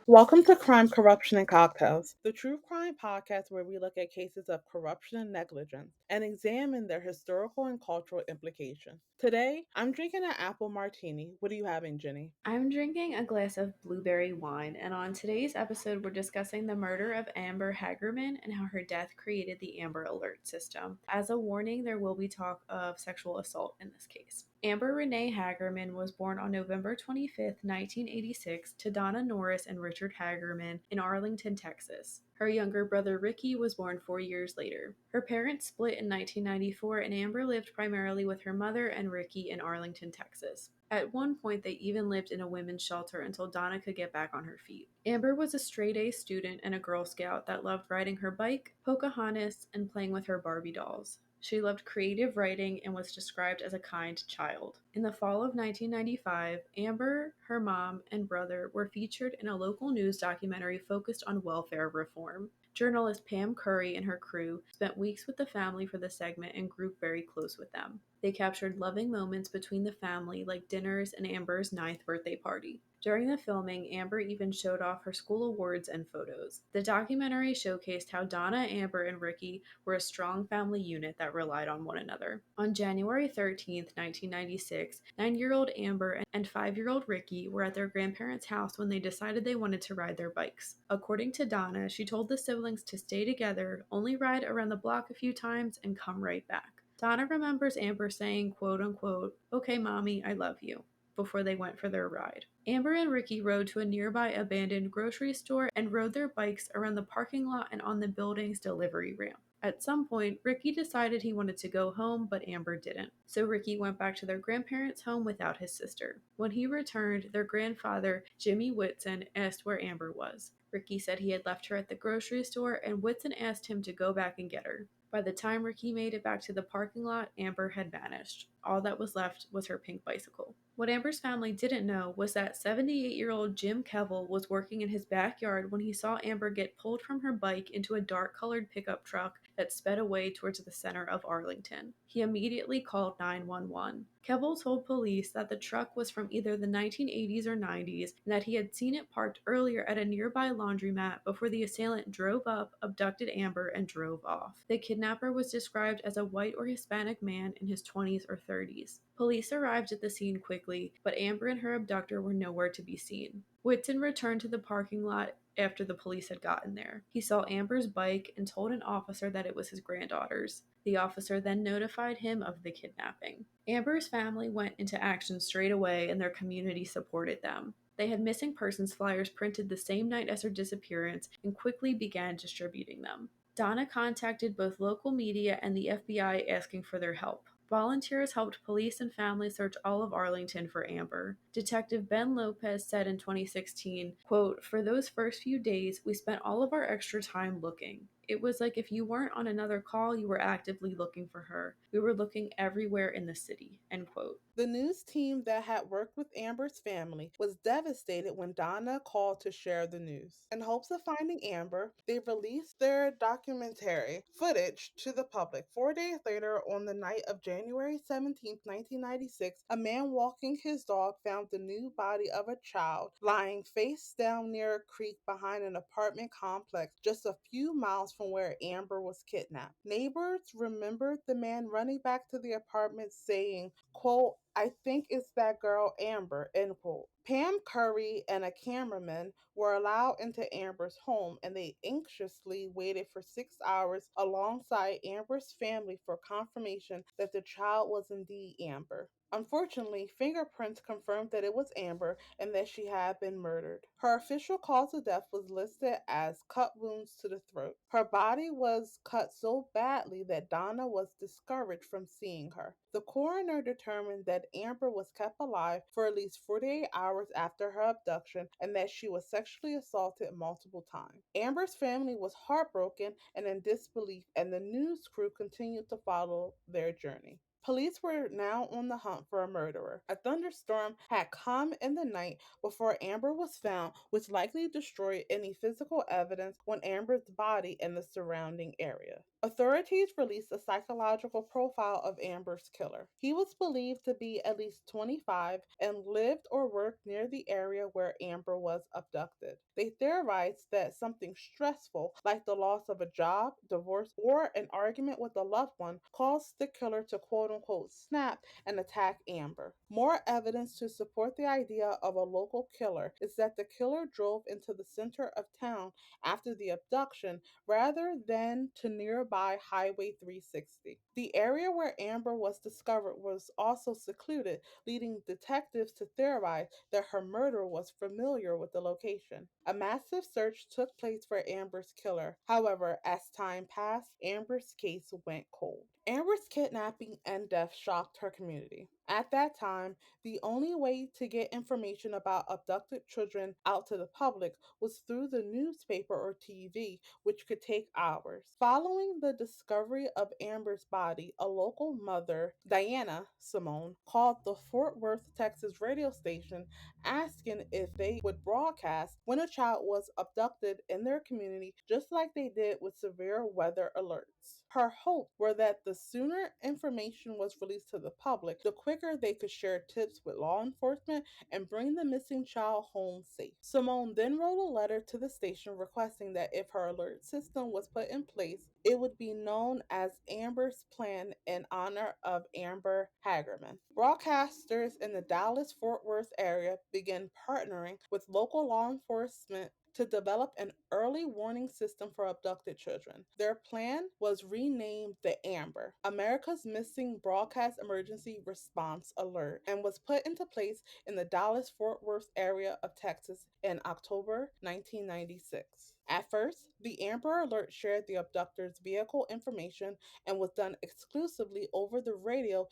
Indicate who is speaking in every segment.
Speaker 1: Welcome to Crime, Corruption, and Cocktails, the true crime podcast where we look at cases of corruption and negligence and examine their historical and cultural implications. Today, I'm drinking an apple martini. What are you having, Jenny?
Speaker 2: I'm drinking a glass of blueberry wine, and on today's episode, we're discussing the murder of Amber Hagerman and how her death created the Amber Alert system. As a warning, there will be talk of sexual assault in this case. Amber Renee Hagerman was born on November 25th, 1986, to Donna Norris and Richard Hagerman in Arlington, Texas. Her younger brother Ricky was born 4 years later. Her parents split in 1994, and Amber lived primarily with her mother and Ricky in Arlington, Texas. At one point, they even lived in a women's shelter until Donna could get back on her feet. Amber was a straight A student and a Girl Scout that loved riding her bike, Pocahontas, and playing with her Barbie dolls. She loved creative writing and was described as a kind child. In the fall of 1995, Amber, her mom, and brother were featured in a local news documentary focused on welfare reform. Journalist Pam Curry and her crew spent weeks with the family for the segment and grew very close with them. They captured loving moments between the family, like dinners and Amber's ninth birthday party. During the filming, Amber even showed off her school awards and photos. The documentary showcased how Donna, Amber, and Ricky were a strong family unit that relied on one another. On January 13th, 1996, 9-year-old Amber and 5-year-old Ricky were at their grandparents' house when they decided they wanted to ride their bikes. According to Donna, she told the siblings to stay together, only ride around the block a few times, and come right back. Donna remembers Amber saying, quote unquote, "Okay, mommy, I love you," before they went for their ride. Amber and Ricky rode to a nearby abandoned grocery store and rode their bikes around the parking lot and on the building's delivery ramp. At some point, Ricky decided he wanted to go home, but Amber didn't. So Ricky went back to their grandparents' home without his sister. When he returned, their grandfather, Jimmy Whitson, asked where Amber was. Ricky said he had left her at the grocery store, and Whitson asked him to go back and get her. By the time Ricky made it back to the parking lot, Amber had vanished. All that was left was her pink bicycle. What Amber's family didn't know was that 78-year-old Jim Kevill was working in his backyard when he saw Amber get pulled from her bike into a dark-colored pickup truck that sped away towards the center of Arlington. He immediately called 911. Kevill told police that the truck was from either the 1980s or 90s and that he had seen it parked earlier at a nearby laundromat before the assailant drove up, abducted Amber, and drove off. The kidnapper was described as a white or Hispanic man in his 20s or 30s. Police arrived at the scene quickly, but Amber and her abductor were nowhere to be seen. Whitson returned to the parking lot after the police had gotten there. He saw Amber's bike and told an officer that it was his granddaughter's. The officer then notified him of the kidnapping. Amber's family went into action straight away and their community supported them. They had missing persons flyers printed the same night as her disappearance and quickly began distributing them. Donna contacted both local media and the FBI asking for their help. Volunteers helped police and family search all of Arlington for Amber. Detective Ben Lopez said in 2016, quote, "For those first few days, we spent all of our extra time looking. It was like if you weren't on another call, you were actively looking for her. We were looking everywhere in the city," end quote.
Speaker 1: The news team that had worked with Amber's family was devastated when Donna called to share the news. In hopes of finding Amber, they released their documentary footage to the public. 4 days later, on the night of January 17th, 1996, a man walking his dog found the nude body of a child lying face down near a creek behind an apartment complex just a few miles from where Amber was kidnapped. Neighbors remembered the man running back to the apartment saying, quote, "I think it's that girl Amber," end quote. Pam Curry and a cameraman were allowed into Amber's home and they anxiously waited for 6 hours alongside Amber's family for confirmation that the child was indeed Amber. Unfortunately, fingerprints confirmed that it was Amber and that she had been murdered. Her official cause of death was listed as cut wounds to the throat. Her body was cut so badly that Donna was discouraged from seeing her. The coroner determined that Amber was kept alive for at least 48 hours after her abduction and that she was sexually assaulted multiple times. Amber's family was heartbroken and in disbelief, and the news crew continued to follow their journey. Police were now on the hunt for a murderer. A thunderstorm had come in the night before Amber was found, which likely destroyed any physical evidence on Amber's body and the surrounding area. Authorities released a psychological profile of Amber's killer. He was believed to be at least 25 and lived or worked near the area where Amber was abducted. They theorized that something stressful, like the loss of a job, divorce, or an argument with a loved one, caused the killer to quote unquote snap and attack Amber. More evidence to support the idea of a local killer is that the killer drove into the center of town after the abduction rather than to nearby Highway 360. The area where Amber was discovered was also secluded, leading detectives to theorize that her murderer was familiar with the location. A massive search took place for Amber's killer. However, as time passed, Amber's case went cold. Amber's kidnapping and death shocked her community. At that time, the only way to get information about abducted children out to the public was through the newspaper or TV, which could take hours. Following the discovery of Amber's body, a local mother, Diana Simone, called the Fort Worth, Texas radio station asking if they would broadcast when a child was abducted in their community, just like they did with severe weather alerts. Her hopes were that the sooner information was released to the public, the quicker they could share tips with law enforcement and bring the missing child home safe. Simone then wrote a letter to the station requesting that if her alert system was put in place, it would be known as Amber's Plan in honor of Amber Hagerman. Broadcasters in the Dallas Fort Worth area began partnering with local law enforcement to develop an early warning system for abducted children. Their plan was renamed the Amber, America's Missing Broadcast Emergency Response Alert, and was put into place in the Dallas Fort Worth area of Texas in October 1996. At first, the Amber Alert shared the abductor's vehicle information and was done exclusively over the radio,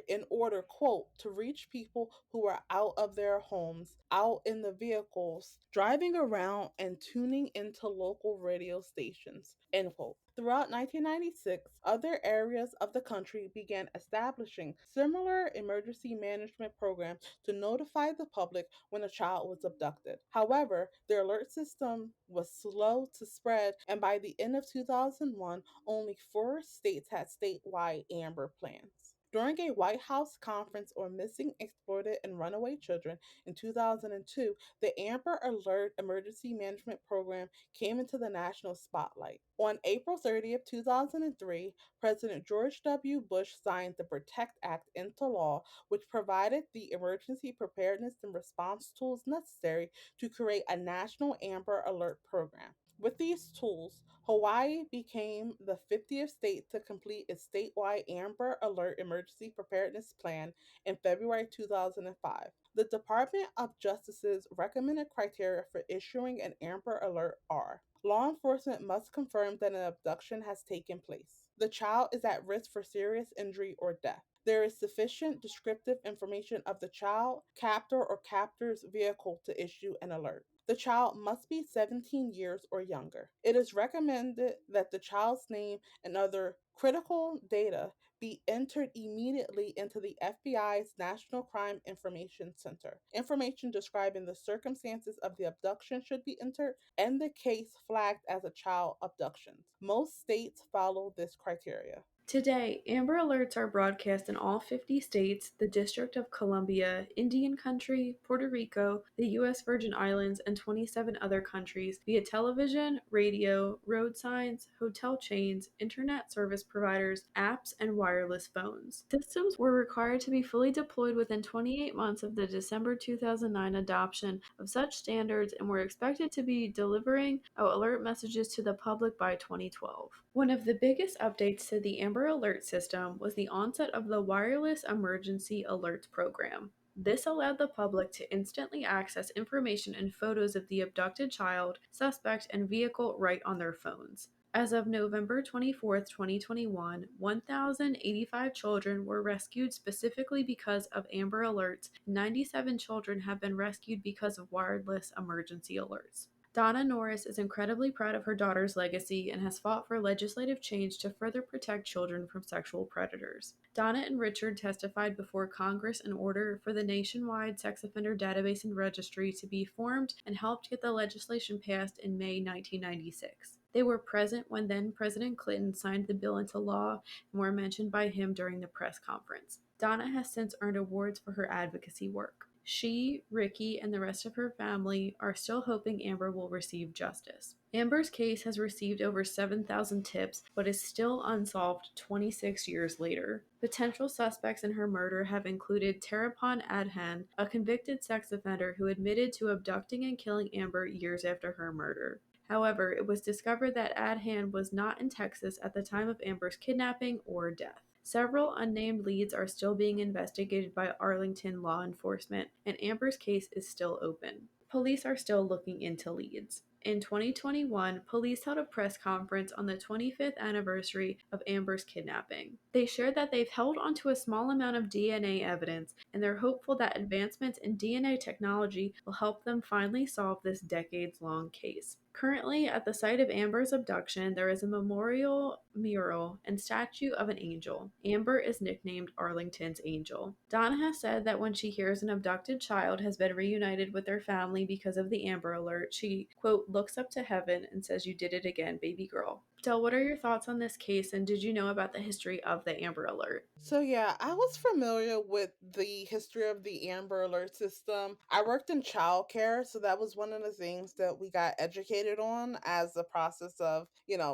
Speaker 1: in order, quote, to reach people who were out of their homes, out in the vehicles, driving around and tuning into local radio stations, end quote. Throughout 1996, other areas of the country began establishing similar emergency management programs to notify the public when a child was abducted. However, their alert system was slow to spread, and by the end of 2001, only 4 states had statewide Amber plans. During a White House conference on missing, exploited, and runaway children in 2002, the Amber Alert Emergency Management Program came into the national spotlight. On April 30th, 2003, President George W. Bush signed the Protect Act into law, which provided the emergency preparedness and response tools necessary to create a national Amber Alert program. With these tools, Hawaii became the 50th state to complete its statewide Amber Alert Emergency Preparedness Plan in February 2005. The Department of Justice's recommended criteria for issuing an Amber Alert are: law enforcement must confirm that an abduction has taken place. The child is at risk for serious injury or death. There is sufficient descriptive information of the child, captor, or captor's vehicle to issue an alert. The child must be 17 years or younger. It is recommended that the child's name and other critical data be entered immediately into the FBI's National Crime Information Center. Information describing the circumstances of the abduction should be entered and the case flagged as a child abduction. Most states follow this criteria.
Speaker 2: Today, Amber Alerts are broadcast in all 50 states, the District of Columbia, Indian Country, Puerto Rico, the U.S. Virgin Islands, and 27 other countries via television, radio, road signs, hotel chains, internet service providers, apps, and wireless phones. Systems were required to be fully deployed within 28 months of the December 2009 adoption of such standards and were expected to be delivering alert messages to the public by 2012. One of the biggest updates to the Amber Alert system was the onset of the Wireless Emergency Alerts program. This allowed the public to instantly access information and photos of the abducted child, suspect, and vehicle right on their phones. As of November 24, 2021, 1,085 children were rescued specifically because of Amber Alerts, and 97 children have been rescued because of wireless emergency alerts. Donna Norris is incredibly proud of her daughter's legacy and has fought for legislative change to further protect children from sexual predators. Donna and Richard testified before Congress in order for the nationwide sex offender database and registry to be formed and helped get the legislation passed in May 1996. They were present when then President Clinton signed the bill into law and were mentioned by him during the press conference. Donna has since earned awards for her advocacy work. She, Ricky, and the rest of her family are still hoping Amber will receive justice. Amber's case has received over 7,000 tips, but is still unsolved 26 years later. Potential suspects in her murder have included Terapon Adhan, a convicted sex offender who admitted to abducting and killing Amber years after her murder. However, it was discovered that Adhan was not in Texas at the time of Amber's kidnapping or death. Several unnamed leads are still being investigated by Arlington law enforcement, and Amber's case is still open. Police are still looking into leads. In 2021, police held a press conference on the 25th anniversary of Amber's kidnapping. They shared that they've held onto a small amount of DNA evidence, and they're hopeful that advancements in DNA technology will help them finally solve this decades long case. Currently, at the site of Amber's abduction, there is a memorial mural and statue of an angel. Amber is nicknamed Arlington's Angel. Donna has said that when she hears an abducted child has been reunited with their family because of the Amber Alert, she, quote, looks up to heaven and says, "You did it again, baby girl." Del, what are your thoughts on this case, and did you know about the history of the Amber Alert?
Speaker 1: So yeah, I was familiar with the history of the Amber Alert system. I worked in childcare, so that was one of the things that we got educated on as the process of,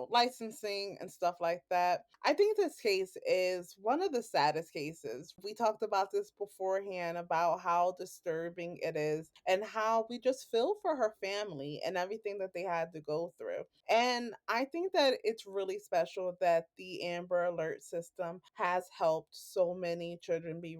Speaker 1: licensing and stuff like that. I think this case is one of the saddest cases. We talked about this beforehand about how disturbing it is and how we just feel for her family and everything that they had to go through. And I think that it's really special that the Amber Alert system has helped so many children be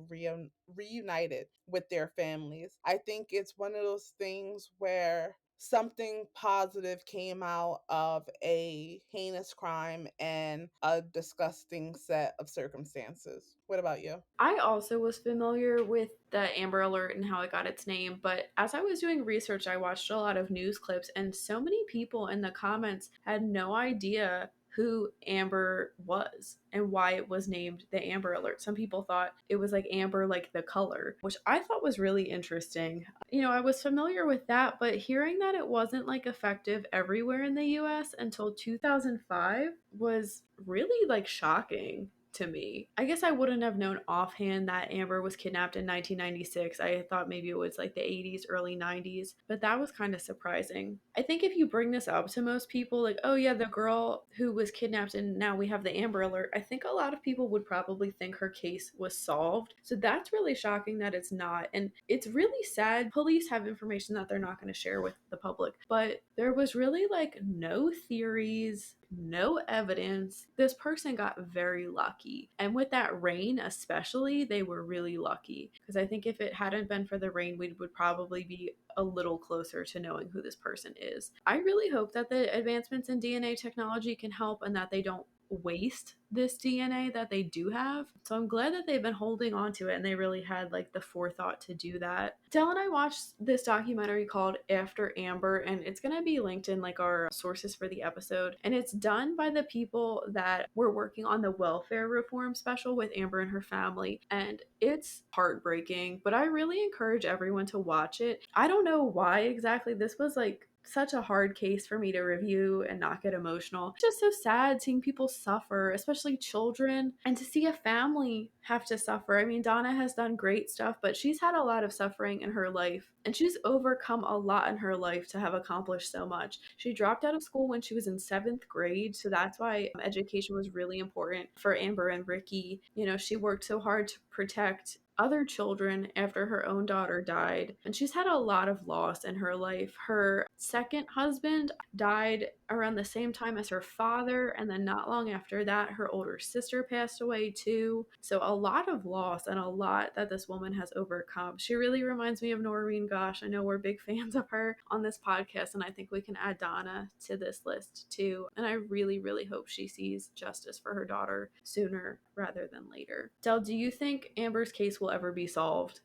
Speaker 1: reunited with their families. I think it's one of those things where something positive came out of a heinous crime and a disgusting set of circumstances. What about you?
Speaker 2: I also was familiar with the Amber Alert and how it got its name, but as I was doing research, I watched a lot of news clips, and so many people in the comments had no idea who Amber was and why it was named the Amber Alert. Some people thought it was like amber, like the color, which I thought was really interesting. I was familiar with that, but hearing that it wasn't like effective everywhere in the US until 2005 was really like shocking to me. I guess I wouldn't have known offhand that Amber was kidnapped in 1996. I thought maybe it was like the 80s, early 90s, but that was kind of surprising. I think if you bring this up to most people, like, oh yeah, the girl who was kidnapped and now we have the Amber Alert, I think a lot of people would probably think her case was solved. So that's really shocking that it's not. And it's really sad. Police have information that they're not going to share with the public, but there was really like no theories, no evidence. This person got very lucky. And with that rain, especially, they were really lucky. Because I think if it hadn't been for the rain, we would probably be a little closer to knowing who this person is. I really hope that the advancements in DNA technology can help and that they don't waste this DNA that they do have. So I'm glad that they've been holding on to it and they really had like the forethought to do that. Dell and I watched this documentary called After Amber, and it's going to be linked in like our sources for the episode. And it's done by the people that were working on the welfare reform special with Amber and her family. And it's heartbreaking, but I really encourage everyone to watch it. I don't know why exactly this was like such a hard case for me to review and not get emotional. It's just so sad seeing people suffer, especially children, and to see a family have to suffer. I mean, Donna has done great stuff, but she's had a lot of suffering in her life, and she's overcome a lot in her life to have accomplished so much. She dropped out of school when she was in seventh grade, so that's why education was really important for Amber and Ricky. She worked so hard to protect other children after her own daughter died. And she's had a lot of loss in her life. Her second husband died around the same time as her father, and then not long after that, her older sister passed away too. So a lot of loss and a lot that this woman has overcome. She really reminds me of Noreen Gosh. I know we're big fans of her on this podcast, and I think we can add Donna to this list too. And I really, really hope she sees justice for her daughter sooner rather than later. Del, do you think Amber's case will ever be solved?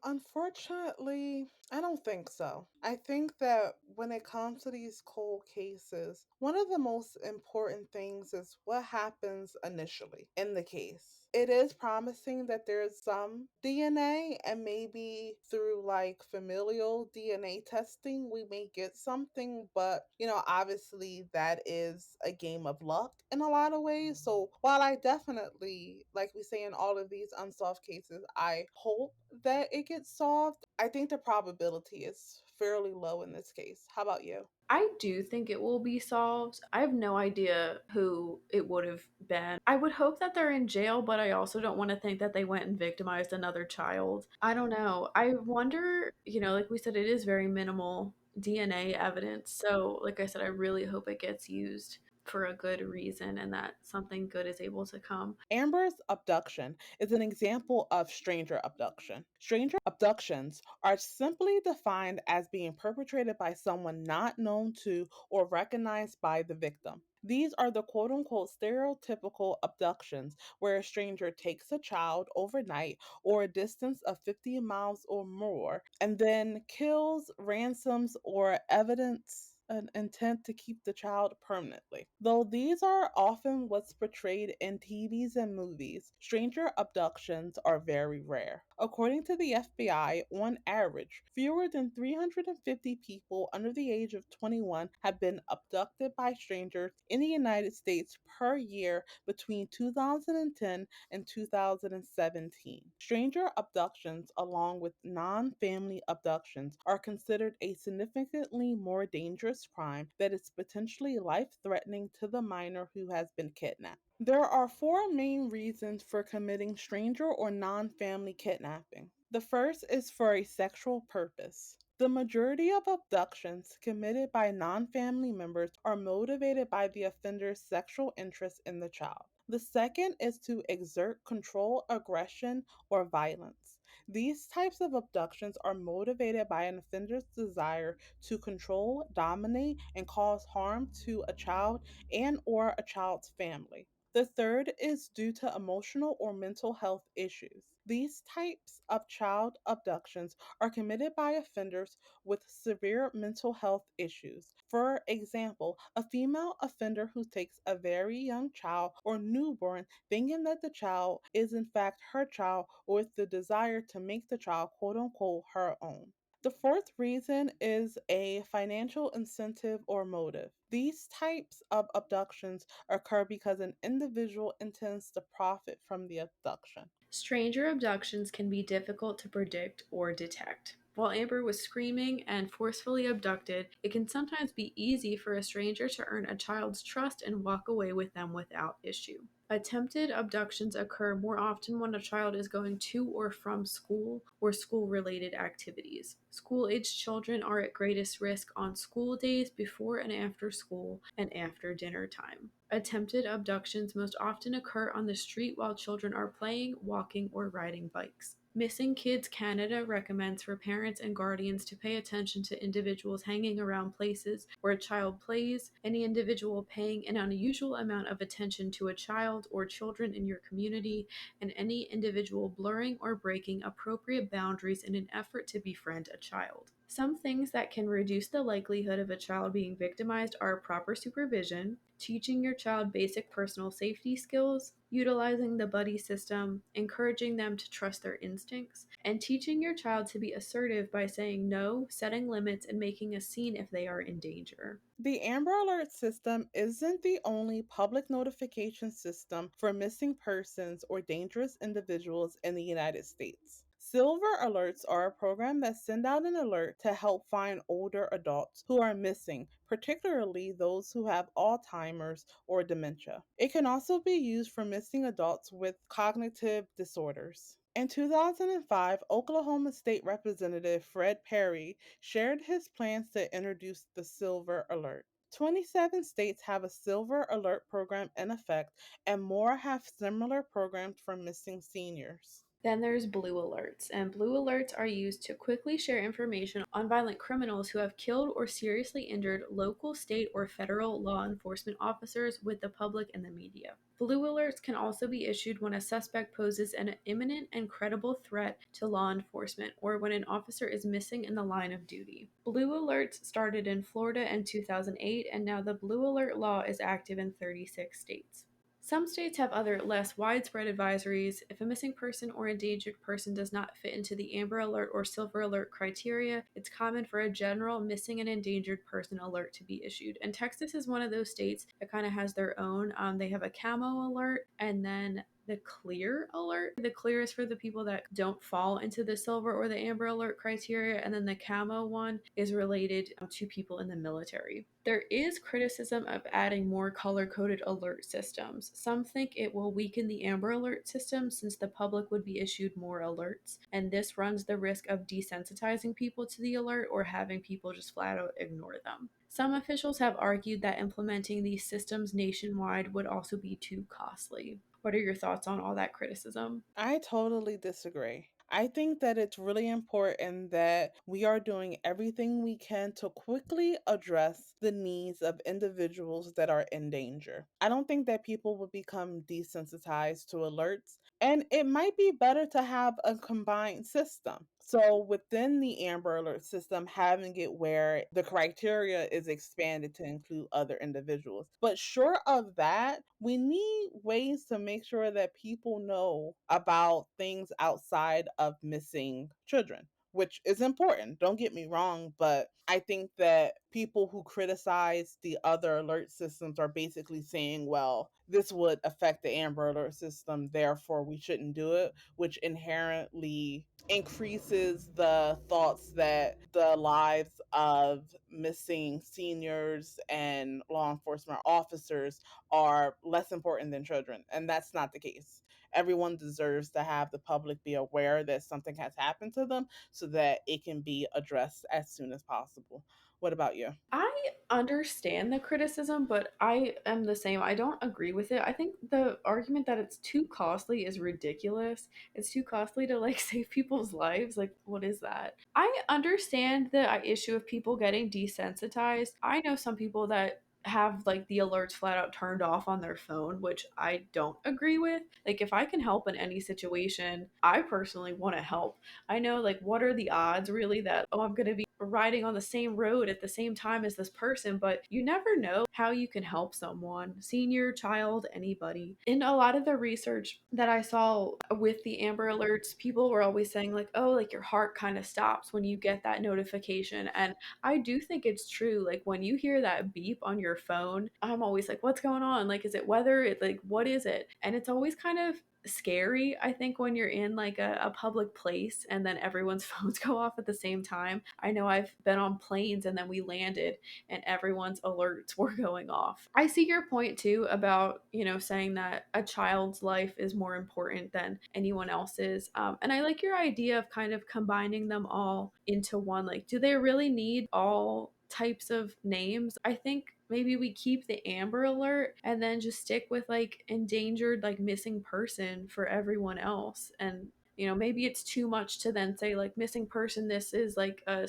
Speaker 1: Unfortunately, I don't think so. I think that when it comes to these cold cases, one of the most important things is what happens initially in the case. It is promising that there's some DNA, and maybe through like familial DNA testing, we may get something. But, obviously that is a game of luck in a lot of ways. So while I definitely, like we say in all of these unsolved cases, I hope that it gets solved, I think the probability is fairly low in this case. How about you?
Speaker 2: I do think it will be solved. I have no idea who it would have been. I would hope that they're in jail, but I also don't want to think that they went and victimized another child. I don't know. I wonder, like we said, it is very minimal DNA evidence. So, like I said, I really hope it gets used for a good reason and that something good is able to come.
Speaker 1: Amber's abduction is an example of stranger abduction. Stranger abductions are simply defined as being perpetrated by someone not known to or recognized by the victim. These are the quote unquote stereotypical abductions where a stranger takes a child overnight or a distance of 50 miles or more and then kills, ransoms, or evidence an intent to keep the child permanently. Though these are often what's portrayed in TVs and movies, stranger abductions are very rare. According to the FBI, on average, fewer than 350 people under the age of 21 have been abducted by strangers in the United States per year between 2010 and 2017. Stranger abductions, along with non family abductions, are considered a significantly more dangerous crime that is potentially life threatening to the minor who has been kidnapped. There are four main reasons for committing stranger or non family kidnapping. The first is for a sexual purpose. The majority of abductions committed by non family members are motivated by the offender's sexual interest in the child. The second is to exert control, aggression, or violence. These types of abductions are motivated by an offender's desire to control, dominate, and cause harm to a child and or a child's family. The third is due to emotional or mental health issues. These types of child abductions are committed by offenders with severe mental health issues. For example, a female offender who takes a very young child or newborn thinking that the child is in fact her child with the desire to make the child quote unquote her own. The fourth reason is a financial incentive or motive. These types of abductions occur because an individual intends to profit from the abduction.
Speaker 2: Stranger abductions can be difficult to predict or detect. While Amber was screaming and forcefully abducted, it can sometimes be easy for a stranger to earn a child's trust and walk away with them without issue. Attempted abductions occur more often when a child is going to or from school or school related activities. School aged children are at greatest risk on school days, before and after school, and after dinner time. Attempted abductions most often occur on the street while children are playing, walking, or riding bikes. Missing Kids Canada recommends for parents and guardians to pay attention to individuals hanging around places where a child plays, any individual paying an unusual amount of attention to a child or children in your community, and any individual blurring or breaking appropriate boundaries in an effort to befriend a child. Some things that can reduce the likelihood of a child being victimized are proper supervision, teaching your child basic personal safety skills, utilizing the buddy system, encouraging them to trust their instincts, and teaching your child to be assertive by saying no, setting limits, and making a scene if they are in danger.
Speaker 1: The Amber Alert system isn't the only public notification system for missing persons or dangerous individuals in the United States. Silver Alerts are a program that send out an alert to help find older adults who are missing, particularly those who have Alzheimer's or dementia. It can also be used for missing adults with cognitive disorders. In 2005, Oklahoma State Representative Fred Perry shared his plans to introduce the Silver Alert. 27 states have a Silver Alert program in effect, and more have similar programs for missing seniors.
Speaker 2: Then there's blue alerts, and blue alerts are used to quickly share information on violent criminals who have killed or seriously injured local, state, or federal law enforcement officers with the public and the media. Blue alerts can also be issued when a suspect poses an imminent and credible threat to law enforcement or when an officer is missing in the line of duty. Blue alerts started in Florida in 2008, and now the blue alert law is active in 36 states. Some states have other less widespread advisories. If a missing person or endangered person does not fit into the Amber Alert or Silver Alert criteria, it's common for a general missing and endangered person alert to be issued. And Texas is one of those states that kind of has their own. They have a camo alert and then the clear alert. The clear is for the people that don't fall into the silver or the amber alert criteria, and then the camo one is related to people in the military. There is criticism of adding more color coded alert systems. Some think it will weaken the amber alert system since the public would be issued more alerts, and this runs the risk of desensitizing people to the alert or having people just flat out ignore them. Some officials have argued that implementing these systems nationwide would also be too costly. What are your thoughts on all that criticism?
Speaker 1: I totally disagree. I think that it's really important that we are doing everything we can to quickly address the needs of individuals that are in danger. I don't think that people will become desensitized to alerts, and it might be better to have a combined system. So, within the Amber Alert system, having it where the criteria is expanded to include other individuals. But short of that, we need ways to make sure that people know about things outside of missing children, which is important. Don't get me wrong, but I think that people who criticize the other alert systems are basically saying, well, this would affect the Amber Alert system, therefore we shouldn't do it, which inherently increases the thoughts that the lives of missing seniors and law enforcement officers are less important than children. And that's not the case. Everyone deserves to have the public be aware that something has happened to them so that it can be addressed as soon as possible. What about you?
Speaker 2: I understand the criticism, but I am the same. I don't agree with it. I think the argument that it's too costly is ridiculous. It's too costly to like save people's lives. Like, what is that? I understand the issue of people getting desensitized. I know some people that have like the alerts flat out turned off on their phone, which I don't agree with. Like, if I can help in any situation, I personally want to help. I know, like, what are the odds really that, oh, I'm going to be riding on the same road at the same time as this person, but you never know how you can help someone, senior, child, anybody. In a lot of the research that I saw with the Amber Alerts, people were always saying, like, oh, like your heart kind of stops when you get that notification. And I do think it's true. Like, when you hear that beep on your phone, I'm always like, what's going on? Like, is it weather? It, like, what is it? And it's always kind of scary, I think, when you're in like a public place and then everyone's phones go off at the same time. I know I've been on planes and then we landed and everyone's alerts were going off. I see your point too about, saying that a child's life is more important than anyone else's. And I like your idea of kind of combining them all into one. Like, do they really need all types of names? I think maybe we keep the Amber Alert and then just stick with like endangered, like missing person for everyone else. And maybe it's too much to then say like missing person, this is like a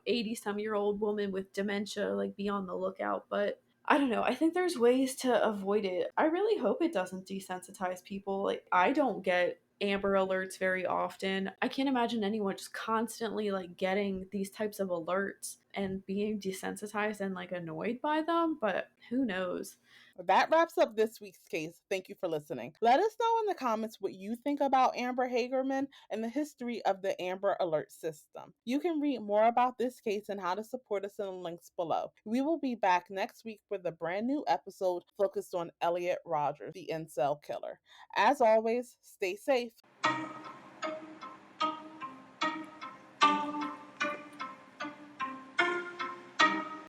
Speaker 2: 80 some year old woman with dementia, like be on the lookout. But I don't know, I think there's ways to avoid it. I really hope it doesn't desensitize people. Like, I don't get Amber Alerts very often. I can't imagine anyone just constantly like getting these types of alerts and being desensitized and like annoyed by them, but who knows?
Speaker 1: That wraps up this week's case. Thank you for listening. Let us know in the comments what you think about Amber Hagerman and the history of the Amber Alert system. You can read more about this case and how to support us in the links below. We will be back next week with a brand new episode focused on Elliot Rogers, the incel killer. As always, stay safe.